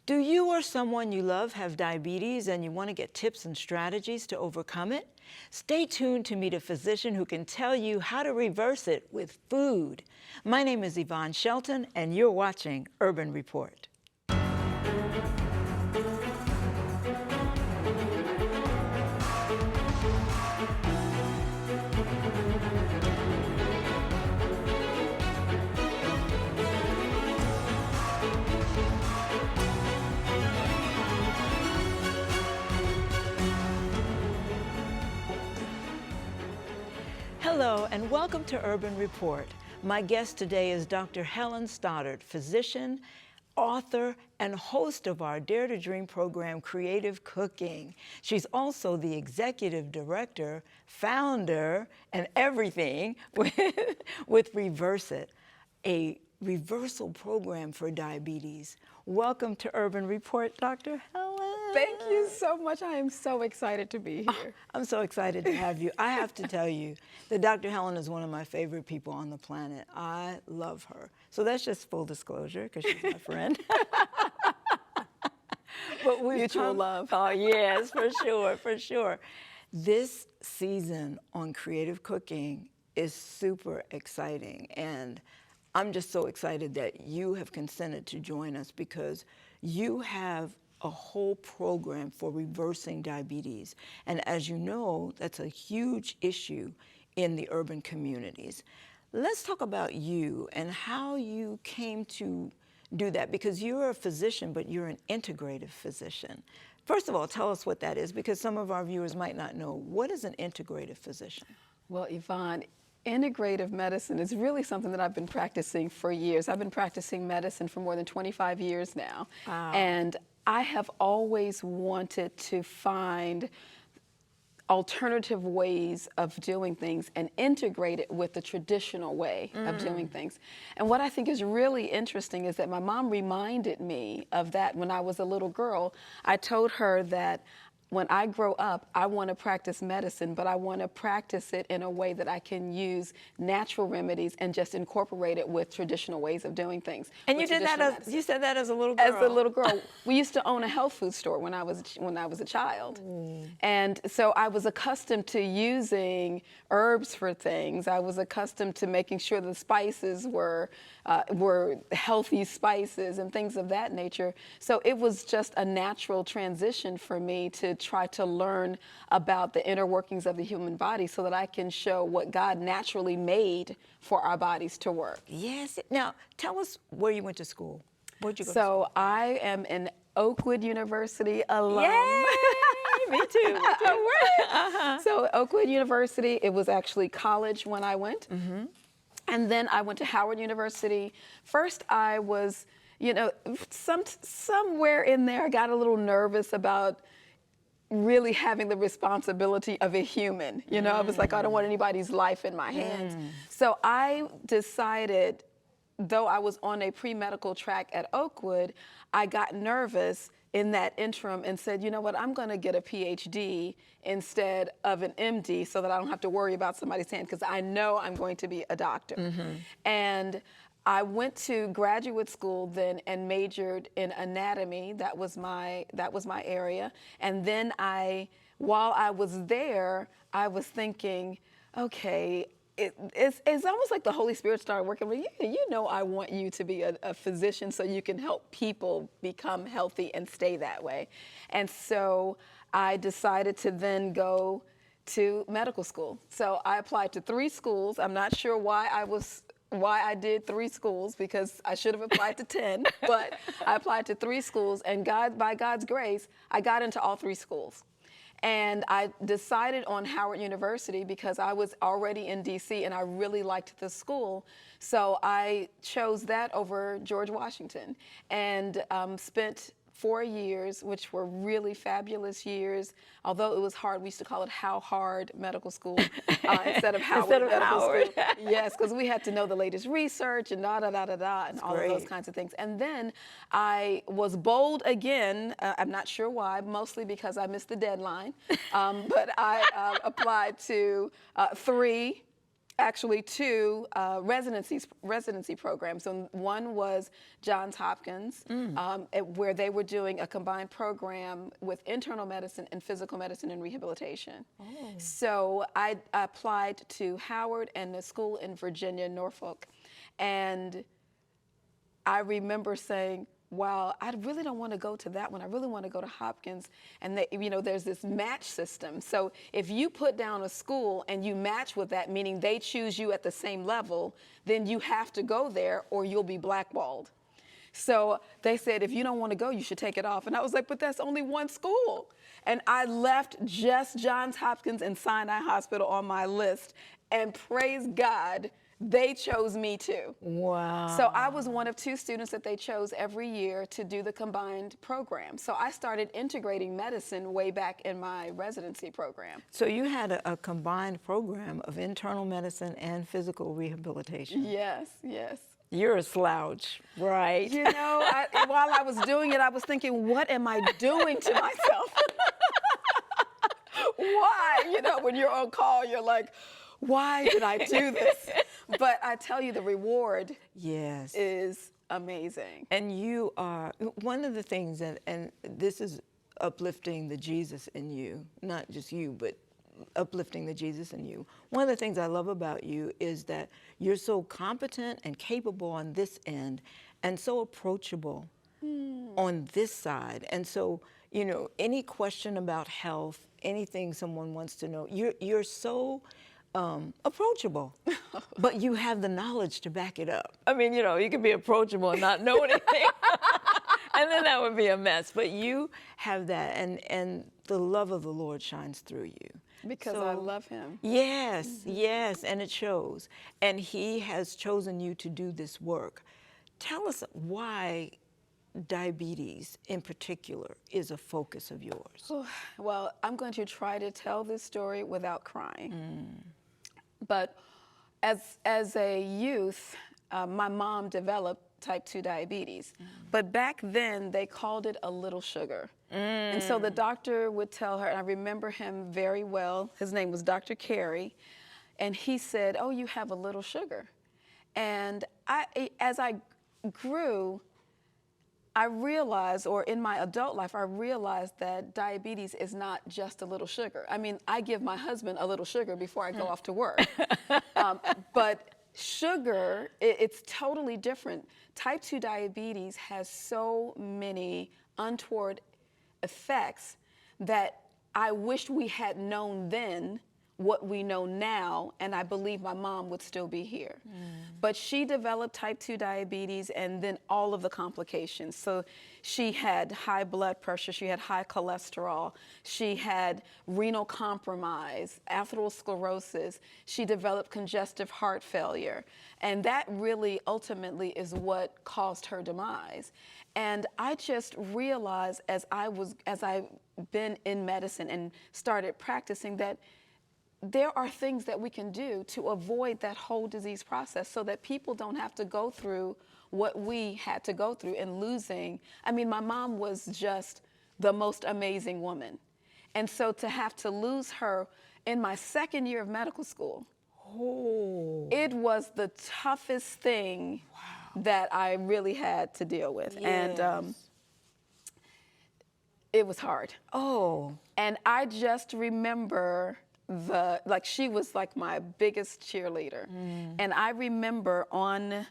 Do you or someone you love have diabetes and you want to get tips and strategies to overcome it? Stay tuned to meet a physician who can tell you how to reverse it with food. My name is Yvonne Shelton, and you're watching Urban Report. Hello and welcome to Urban Report. My guest today is Dr. Helen Stoddard, physician, author, and host of our Dare to Dream program, Creative Cooking. She's also the executive director, founder, and everything with Reverse It, a reversal program for diabetes. Welcome to Urban Report, Dr. Helen. Thank you so much. I am so excited to be here. Oh, I'm so excited to have you. I have to tell you that Dr. Helen is one of my favorite people on the planet. I love her. So that's just full disclosure because she's my friend. But mutual love. Oh, yes, for sure, for sure. This season on Creative Cooking is super exciting. And I'm just so excited that you have consented to join us because you have a whole program for reversing diabetes. And as you know, that's a huge issue in the urban communities. Let's talk about you and how you came to do that, because you're a physician, but you're an integrative physician. First of all, tell us what that is, because some of our viewers might not know. What is an integrative physician? Well, Yvonne, integrative medicine is really something that I've been practicing for years. I've been practicing medicine for more than 25 years now. Wow. And I have always wanted to find alternative ways of doing things and integrate it with the traditional way of doing things. And what I think is really interesting is that my mom reminded me of that when I was a little girl. I told her that when I grow up, I want to practice medicine, but I want to practice it in a way that I can use natural remedies and just incorporate it with traditional ways of doing things. And you did that you said that as a little girl? As a little girl. We used to own a health food store when I was a child. And so I was accustomed to using herbs for things. I was accustomed to making sure the spices were healthy spices and things of that nature. So it was just a natural transition for me to try to learn about the inner workings of the human body so that I can show what God naturally made for our bodies to work. Yes. Now, tell us where you went to school. Where'd you go to So school? I am an Oakwood University alum. Yay! Me too. Me too. So Oakwood University, it was actually college when I went. And then I went to Howard University. First I was, somewhere in there I got a little nervous about really having the responsibility of a human. I was like, I don't want anybody's life in my hands. So I decided, though I was on a pre-medical track at Oakwood, I got nervous in that interim and said, you know what, I'm going to get a PhD instead of an MD so that I don't have to worry about somebody's hand, because I know I'm going to be a doctor. And I went to graduate school then and majored in anatomy. That was my area. And then while I was there, I was thinking, okay, it's almost like the Holy Spirit started working with you. I want you to be a physician so you can help people become healthy and stay that way. And so I decided to then go to medical school. So I applied to 3 schools. I'm not sure why I did 3 schools, because I should have applied to 10, but I applied to 3 schools, and by God's grace, I got into all 3 schools. And I decided on Howard University because I was already in DC and I really liked the school. So I chose that over George Washington and spent 4 years, which were really fabulous years. Although it was hard, we used to call it How Hard Medical School instead of Howard Medical School. Yes, because we had to know the latest research and and all of those kinds of things. And then I was bold again. I'm not sure why, mostly because I missed the deadline. But I applied to 3 actually two residency programs. So one was Johns Hopkins, where they were doing a combined program with internal medicine and physical medicine and rehabilitation. Oh. So I applied to Howard and a school in Virginia, Norfolk, and I remember saying, wow, I really don't want to go to that one. I really want to go to Hopkins. And they, there's this match system. So if you put down a school and you match with that, meaning they choose you at the same level, then you have to go there or you'll be blackballed. So they said, if you don't want to go, you should take it off. And I was like, but that's only one school. And I left just Johns Hopkins and Sinai Hospital on my list. And praise God, they chose me too. Wow. So I was one of two students that they chose every year to do the combined program. So I started integrating medicine way back in my residency program. So you had a combined program of internal medicine and physical rehabilitation. Yes, yes. You're a slouch, right? While I was doing it, I was thinking, what am I doing to myself? Why? When you're on call, you're like, why did I do this? But I tell you, the reward is amazing. And you are, one of the things, and this is uplifting the Jesus in you, not just you, but uplifting the Jesus in you. One of the things I love about you is that you're so competent and capable on this end and so approachable on this side. And so, any question about health, anything someone wants to know, you're so approachable, but you have the knowledge to back it up. I mean, you can be approachable and not know anything, and then that would be a mess. But you have that, and the love of the Lord shines through you. Because I love him. Yes, yes, and it shows. And he has chosen you to do this work. Tell us why diabetes in particular is a focus of yours. Well, I'm going to try to tell this story without crying. But as a youth, my mom developed type 2 diabetes. But back then, they called it a little sugar. And so the doctor would tell her, and I remember him very well, his name was Dr. Carey, and he said, oh, you have a little sugar. And as I grew, I realized, or in my adult life, I realized that diabetes is not just a little sugar. I mean, I give my husband a little sugar before I go off to work. But sugar, it's totally different. Type 2 diabetes has so many untoward effects that I wished we had known then what we know now, and I believe my mom would still be here. But she developed type 2 diabetes and then all of the complications. So she had high blood pressure, she had high cholesterol, she had renal compromise, atherosclerosis, she developed congestive heart failure. And that really ultimately is what caused her demise. And I just realized as I've been in medicine and started practicing that there are things that we can do to avoid that whole disease process so that people don't have to go through what we had to go through in losing. I mean, my mom was just the most amazing woman. And so to have to lose her in my second year of medical school, it was the toughest thing that I really had to deal with. Yes. And it was hard. And I just remember she was like my biggest cheerleader. And I remember on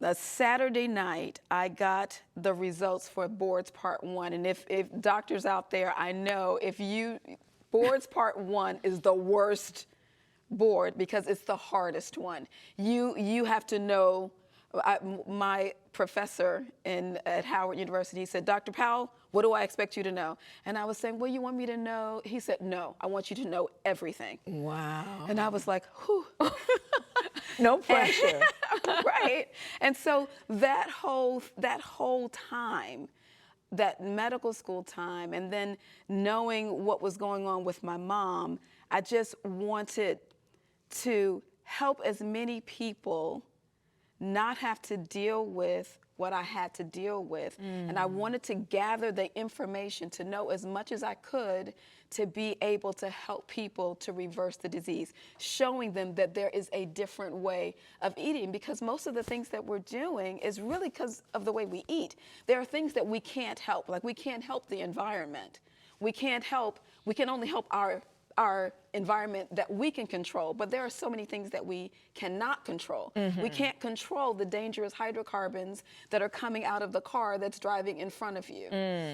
a Saturday night, I got the results for boards part 1. And if doctors out there, I know boards part 1 is the worst board because it's the hardest one. You have to know, my professor at Howard University said, Dr. Powell, what do I expect you to know? And I was saying, well, you want me to know? He said, no, I want you to know everything. Wow. And I was like, whew. No pressure. Right. And so that whole time, that medical school time, and then knowing what was going on with my mom, I just wanted to help as many people not have to deal with what I had to deal with. And I wanted to gather the information to know as much as I could to be able to help people to reverse the disease, showing them that there is a different way of eating, because most of the things that we're doing is really because of the way we eat. There are things that we can't help, like we can't help the environment. We can only help our environment that we can control, but there are so many things that we cannot control. We can't control the dangerous hydrocarbons that are coming out of the car that's driving in front of you.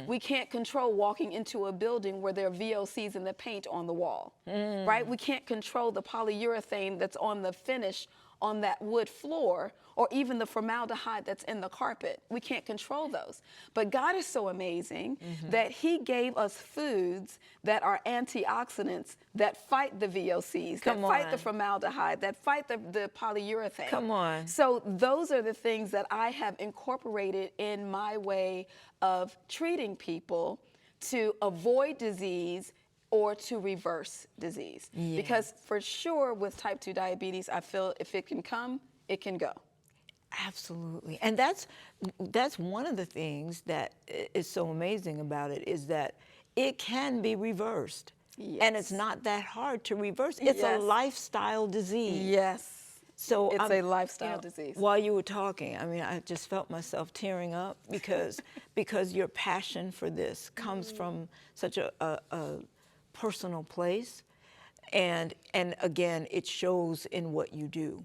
We can't control walking into a building where there are VOCs in the paint on the wall, right? We can't control the polyurethane that's on the finish on that wood floor, or even the formaldehyde that's in the carpet. We can't control those. But God is so amazing that He gave us foods that are antioxidants that fight the VOCs, that fight the formaldehyde, that fight the polyurethane. Come on. So those are the things that I have incorporated in my way of treating people to avoid disease or to reverse disease. Yes. Because for sure with type 2 diabetes, I feel if it can come, it can go. Absolutely. And that's one of the things that is so amazing about it, is that it can be reversed. Yes. And it's not that hard to reverse. It's a lifestyle disease. Yes. So it's a lifestyle disease. While you were talking, I mean, I just felt myself tearing up because your passion for this comes from such a personal place, and again, it shows in what you do.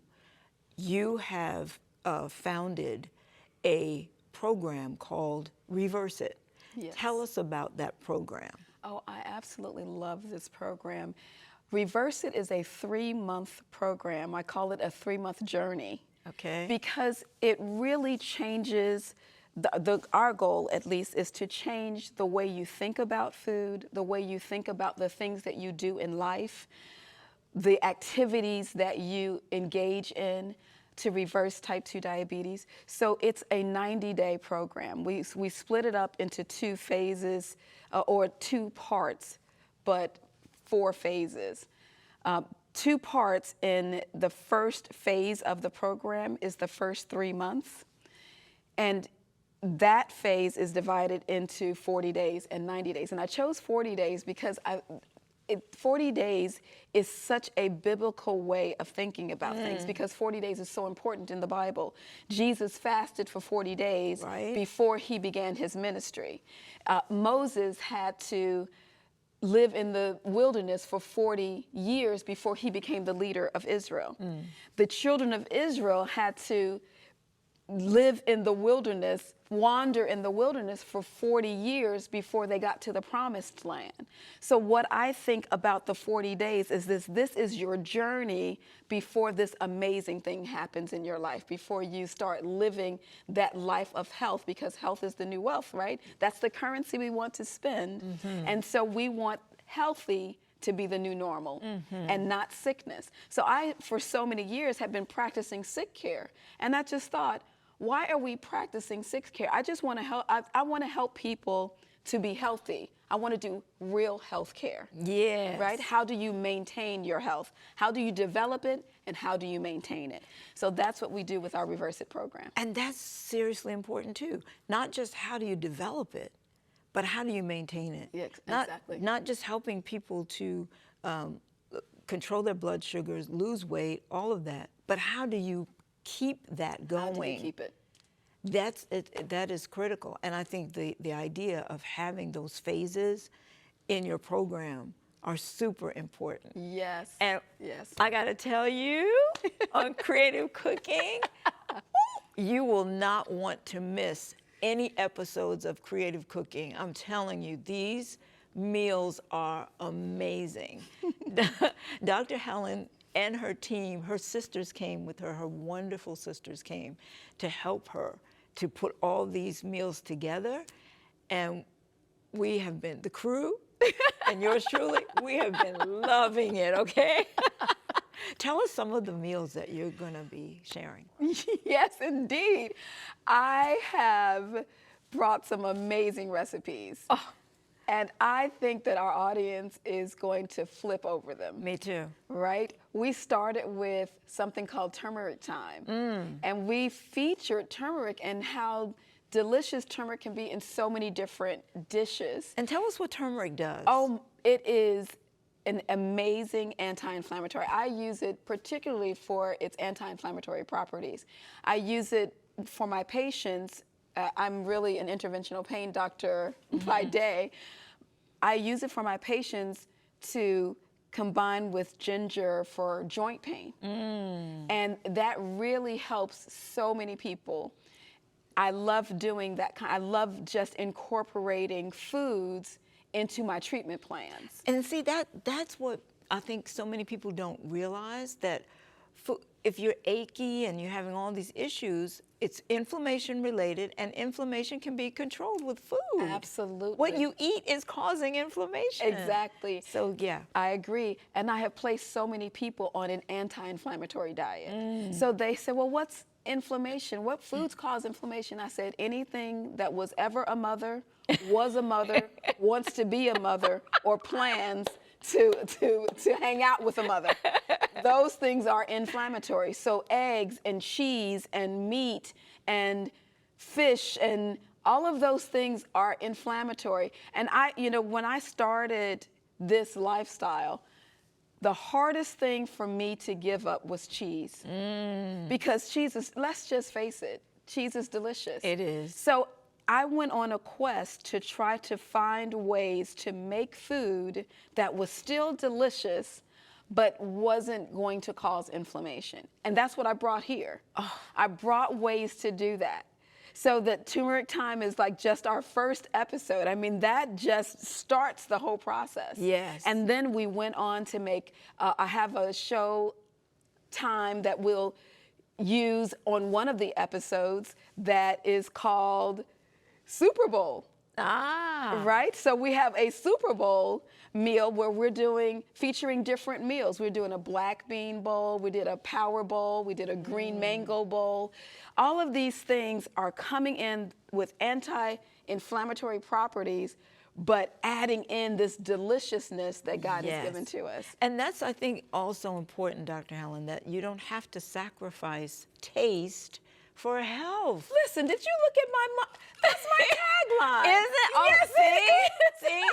You have founded a program called Reverse It. Yes. Tell us about that program. Oh, I absolutely love this program. Reverse It is a 3-month program. I call it a 3-month journey. Okay. Because it really changes, our goal at least is to change the way you think about food, the way you think about the things that you do in life, the activities that you engage in to reverse type 2 diabetes. So it's a 90-day program. We split it up into 2 phases, or 2 parts, but 4 phases. 2 parts in the first phase of the program is the first 3 months. And that phase is divided into 40 days and 90 days. And I chose 40 days because 40 days is such a biblical way of thinking about things, because 40 days is so important in the Bible. Jesus fasted for 40 days before he began his ministry. Moses had to live in the wilderness for 40 years before he became the leader of Israel. The children of Israel had to live in the wilderness, wander in the wilderness for 40 years before they got to the promised land. So what I think about the 40 days is this is your journey before this amazing thing happens in your life, before you start living that life of health, because health is the new wealth, right? That's the currency we want to spend. And so we want healthy to be the new normal and not sickness. So I, for so many years, have been practicing sick care. And I just thought, why are we practicing sick care? I just want to help. I want to help people to be healthy. I want to do real health care. Yes. Right? How do you maintain your health? How do you develop it, and how do you maintain it? So that's what we do with our Reverse It program. And that's seriously important too. Not just how do you develop it, but how do you maintain it? Yes, exactly. Not just helping people to control their blood sugars, lose weight, all of that, but how do you keep that going? How do you keep it? That is critical. And I think the idea of having those phases in your program are super important. Yes. And yes. I got to tell you, on creative cooking, you will not want to miss any episodes of Creative Cooking. I'm telling you, these meals are amazing. Dr. Helen and her team, her sisters came with her, her wonderful sisters came to help her to put all these meals together. And we have been, the crew, and yours truly, we have been loving it, okay? Tell us some of the meals that you're gonna be sharing. Yes, indeed. I have brought some amazing recipes. And I think that our audience is going to flip over them. Me too. Right? We started with something called Turmeric Time. And we featured turmeric and how delicious turmeric can be in so many different dishes. And tell us what turmeric does. Oh, it is an amazing anti-inflammatory. I use it particularly for its anti-inflammatory properties. I use it for my patients. I'm really an interventional pain doctor by day. I use it for my patients to combine with ginger for joint pain. And that really helps so many people. I love doing that. I love just incorporating foods into my treatment plans. And see, that's what I think so many people don't realize, that if you're achy and you're having all these issues, it's inflammation related, and inflammation can be controlled with food. Absolutely. What you eat is causing inflammation. Exactly. So yeah. I agree. And I have placed so many people on an anti-inflammatory diet. So they say, well, what's inflammation? What foods cause inflammation? I said, anything that was ever a mother, was a mother, wants to be a mother, or plans to hang out with a mother. Those things are inflammatory. So eggs and cheese and meat and fish and all of those things are inflammatory. And when I started this lifestyle, the hardest thing for me to give up was cheese. Because cheese is, let's just face it, cheese is delicious. It is. So I went on a quest to try to find ways to make food that was still delicious, but wasn't going to cause inflammation. And that's what I brought here. I brought ways to do that. So that Turmeric Time is like just our first episode. I mean, that just starts the whole process. Yes. And then we went on to make, I have a show time that we'll use on one of the episodes that is called Super Bowl. Right? So we have a Super Bowl meal where we're featuring different meals. We're doing a black bean bowl, we did a power bowl, we did a green mango bowl. All of these things are coming in with anti-inflammatory properties, but adding in this deliciousness that God has given to us. And that's, I think, also important, Dr. Helen, that you don't have to sacrifice taste for health. Listen, did you look at my that's my tagline. Is it? Oh, yes, see?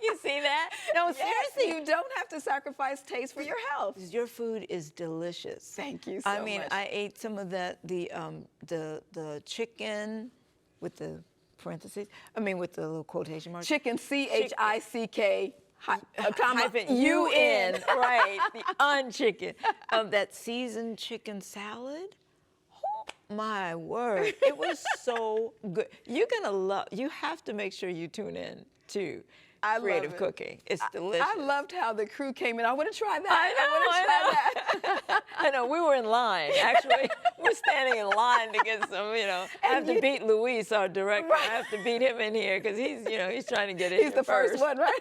You see that? No, yes, seriously. you don't have to sacrifice taste for your health. Your food is delicious. Thank you so much. I mean, I ate some of that, the chicken with the parentheses, with the little quotation marks. Chicken, CHICK. UN, right, the unchicken, that seasoned chicken salad. Oh, my word, it was so good. You have to make sure you tune in to Creative Cooking. It's delicious. I loved how the crew came in. I want to try that. I know, we were in line, actually. We're standing in line to get some, I have to beat Luis, our director. Right. I have to beat him in here because he's trying to get in. He's the first one, right?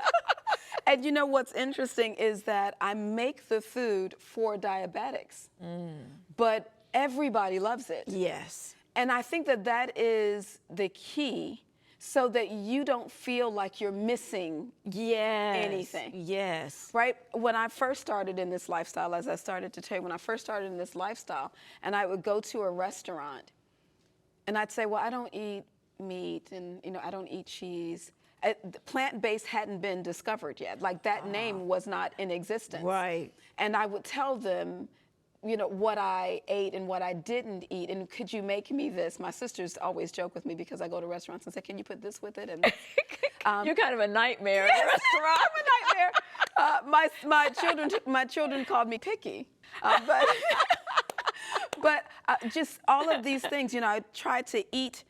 And what's interesting is that I make the food for diabetics, but everybody loves it. Yes. And I think that is the key, so that you don't feel like you're missing anything. Yes. Right? When I first started in this lifestyle, as I started to tell you, when I first started in this lifestyle, and I would go to a restaurant, and I'd say, well, I don't eat meat, and I don't eat cheese. Plant-based hadn't been discovered yet. Like that name was not in existence. Right. And I would tell them, what I ate and what I didn't eat, and could you make me this? My sisters always joke with me because I go to restaurants and say, can you put this with it? And you're kind of a nightmare in a restaurant. I'm a nightmare. My children called me picky, but just all of these things. I try to eat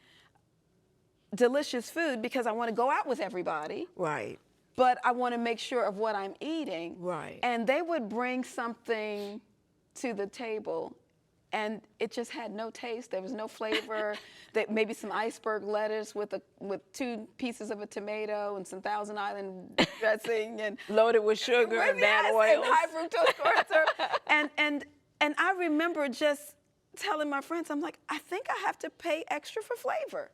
delicious food because I want to go out with everybody. Right. But I want to make sure of what I'm eating. Right. And they would bring something to the table, and it just had no taste. There was no flavor. Maybe some iceberg lettuce with 2 pieces of a tomato and some Thousand Island dressing, and loaded with sugar and bad oils. And high fructose corn syrup. And I remember just telling my friends, I'm like, I think I have to pay extra for flavor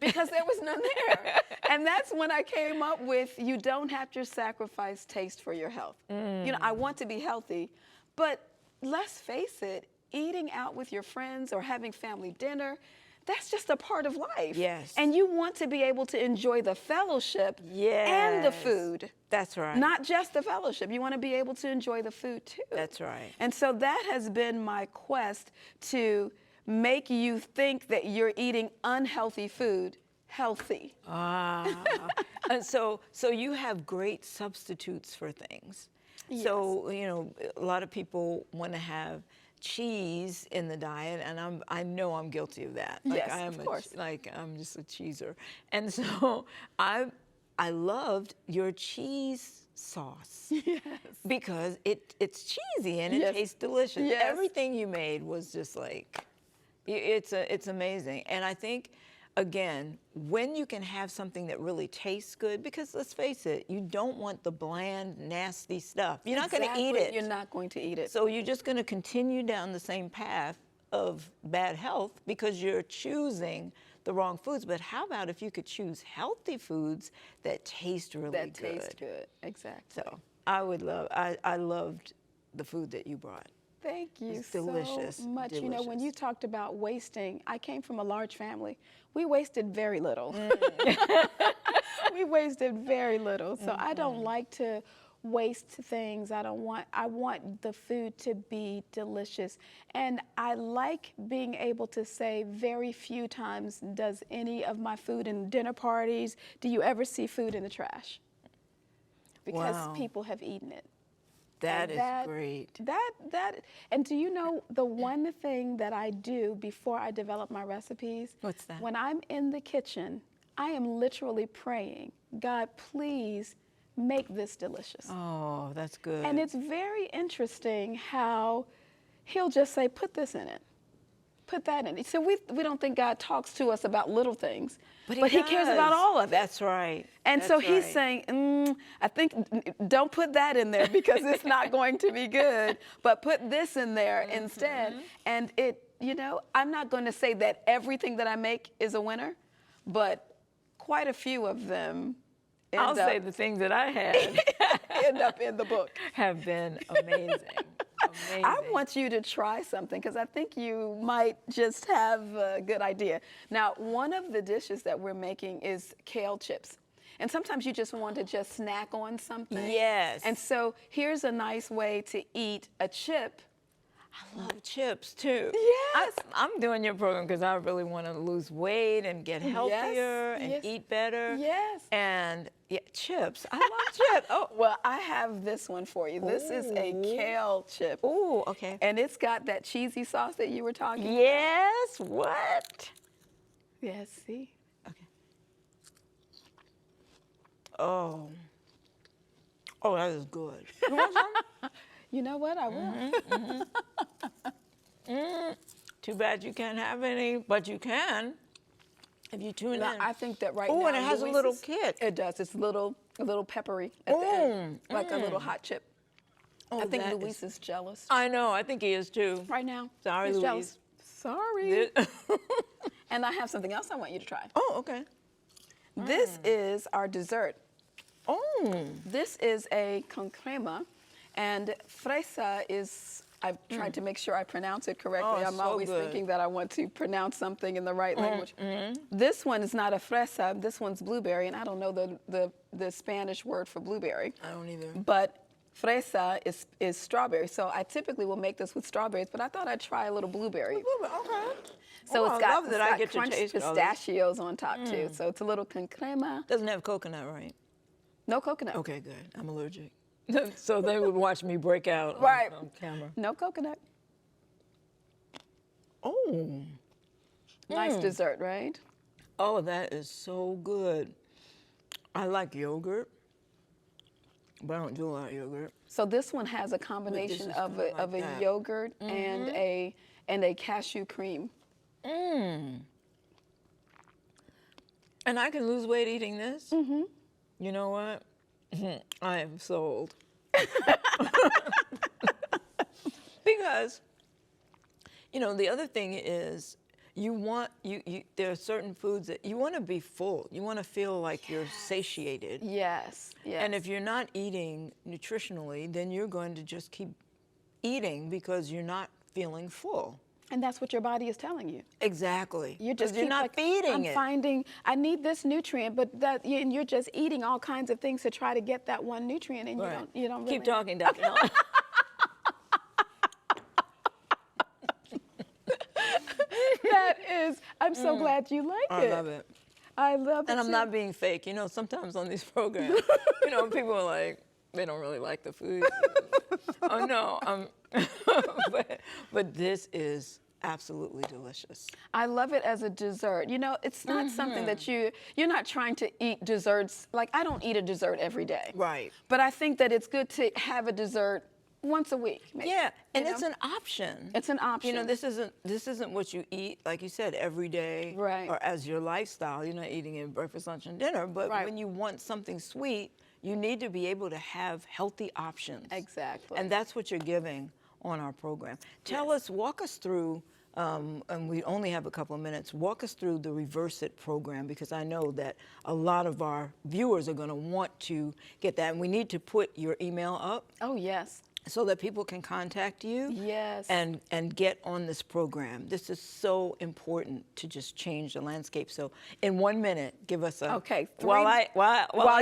because there was none there. And that's when I came up with, you don't have to sacrifice taste for your health. You know, I want to be healthy, but let's face it, eating out with your friends or having family dinner, that's just a part of life. Yes. And you want to be able to enjoy the fellowship and the Yes. food. That's right. Not just the fellowship. You want to be able to enjoy the food too. That's right. And so that has been my quest, to make you think that you're eating unhealthy food healthy. And so you have great substitutes for things. Yes. So, you know, a lot of people want to have cheese in the diet, and I know I'm guilty of that. Like, Yes, I am of course. I'm just a cheeser. And so I loved your cheese sauce. Yes. Because it's cheesy and it Yes. tastes delicious. Yes. Everything you made was just like, it's amazing. And I think, again, when you can have something that really tastes good, because let's face it, you don't want the bland, nasty stuff. You're not going to eat it. You're not going to eat it. So you're just going to continue down the same path of bad health because you're choosing the wrong foods. But how about if you could choose healthy foods that taste really that good? tastes good. Exactly. So I loved the food that you brought. Thank you It's delicious, so much. You know, when delicious. you talked about wasting, I came from a large family. We wasted very little. We wasted very little. So I don't like to waste things. I want the food to be delicious. And I like being able to say, very few times does any of my food in dinner parties, do you ever see food in the trash? Because Wow. people have eaten it. That And is great. And do you know the one thing that I do before I develop my recipes? What's that? When I'm in the kitchen, I am literally praying, God, please make this delicious. Oh, that's good. And it's very interesting how he'll just say, put this in it. Put that in it. So we don't think God talks to us about little things, but he cares about does. all of it. That's right. And That's so he's right. saying, I think, don't put that in there because it's not going to be good, but put this in there instead. And you know, I'm not going to say that everything that I make is a winner, but quite a few of them I'll say the things that I had end up in the book. have been amazing. Amazing. I want you to try something because I think you might just have a good idea. Now, one of the dishes that we're making is kale chips. And sometimes you just want to just snack on something. Yes. And so here's a nice way to eat a chip. I love chips too. Yes. I'm doing your program because I really want to lose weight and get healthier and yes. eat better. Yes. And yeah, chips. I love chips. Oh, Well, I have this one for you. This is a Ooh. kale chip. oh, okay. And it's got that cheesy sauce that you were talking about. Yes. What? Yes, see? Okay. Oh. Oh, that is good. You want some? You know what? I will. Too bad you can't have any, but you can if you tune Now, in. I think that right now. Oh, and it has a little Luis's- kick. It does. It's a little peppery at the end, like a little hot chip. I think that Luis is jealous I know. I think he is too. right now. Sorry, He's Luis. jealous. Sorry. And I have something else I want you to try. Oh, okay. This is our dessert. Oh. This is a con crema, and fresa is. I've tried to make sure I pronounce it correctly. Oh, I'm so always good. thinking that I want to pronounce something in the right language. This one is not a fresa. This one's blueberry, and I don't know the Spanish word for blueberry. I don't either. But fresa is strawberry. So I typically will make this with strawberries, but I thought I'd try a little blueberry. Okay. So Oh, it's I got, love that it's I got get to crunched taste all this. pistachios on top too. So it's a little con crema. Doesn't have coconut, right? No coconut. Okay, good. I'm allergic. So they would watch me break out Right. on camera. No coconut. Oh. Nice dessert, right? Oh, that is so good. I like yogurt, but I don't do a lot of yogurt. So this one has a combination is of kinda a, of like a that. yogurt and a cashew cream. And I can lose weight eating this. You know what? I am sold. Because, you know, the other thing is You want, there are certain foods that you want to be full. You want to feel like you're satiated. Yes, yes. And if you're not eating nutritionally, then you're going to just keep eating because you're not feeling full. And that's what your body is telling you. Exactly. You just you're keep, not like, feeding it. I need this nutrient, but and you're just eating all kinds of things to try to get that one nutrient, and Right. you don't really. Keep talking, Dr. Helen. That is, I'm so glad you like it. I love it. I love it. And I'm too. not being fake. You know, sometimes on these programs, you know, people are like, they don't really like the food. Oh, no. But this is absolutely delicious. I love it as a dessert. You know, it's not something that you're not trying to eat desserts. Like, I don't eat a dessert every day. Right. But I think that it's good to have a dessert once a week, maybe. Yeah, and you it's know? an option. It's an option. You know, this isn't what you eat, like you said, every day, Right. or as your lifestyle. You're not eating it breakfast, lunch, and dinner. But Right. when you want something sweet, you need to be able to have healthy options. Exactly. And that's what you're giving on our program. Walk us through, and we only have a couple of minutes, walk us through the Reverse It program, because I know that a lot of our viewers are going to want to get that. And we need to put your email up Oh, yes. so that people can contact you Yes. and get on this program. This is so important to just change the landscape. So in 1 minute, give us a... Okay. While I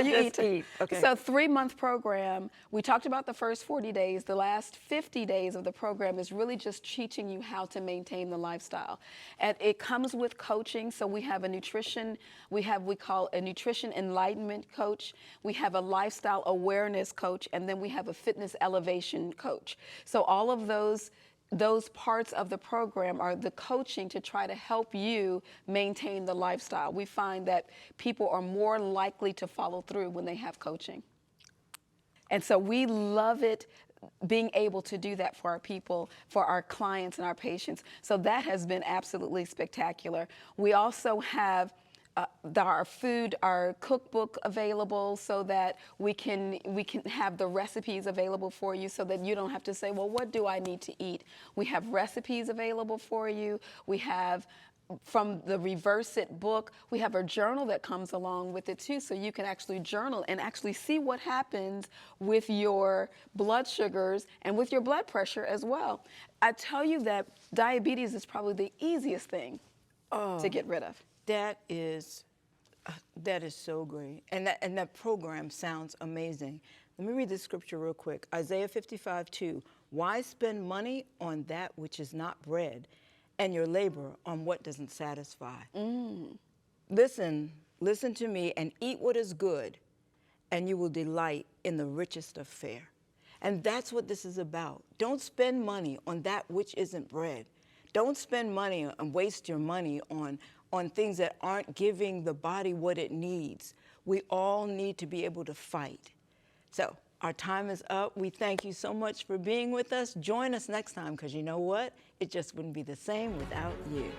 you just eat. Okay. So 3-month program. We talked about the first 40 days. The last 50 days of the program is really just teaching you how to maintain the lifestyle. And it comes with coaching. So we have we call a nutrition enlightenment coach. We have a lifestyle awareness coach, and then we have a fitness elevation coach. So all of those parts of the program are the coaching to try to help you maintain the lifestyle. We find that people are more likely to follow through when they have coaching. And so we love it, being able to do that for our people, for our clients and our patients. So that has been absolutely spectacular. We also have our cookbook available, so that we can have the recipes available for you, so that you don't have to say, well, what do I need to eat? We have recipes available for you. We have, from the Reverse It book, we have a journal that comes along with it too, so you can actually journal and actually see what happens with your blood sugars and with your blood pressure as well. I tell you that diabetes is probably the easiest thing to get rid of. That is so great. And that program sounds amazing. Let me read this scripture real quick. Isaiah 55:2. Why spend money on that which is not bread, and your labor on what doesn't satisfy? Listen to me and eat what is good, and you will delight in the richest of fare. And that's what this is about. Don't spend money on that which isn't bread. Don't spend money and waste your money on things that aren't giving the body what it needs. We all need to be able to fight. So our time is up. We thank you so much for being with us. Join us next time, because you know what? It just wouldn't be the same without you.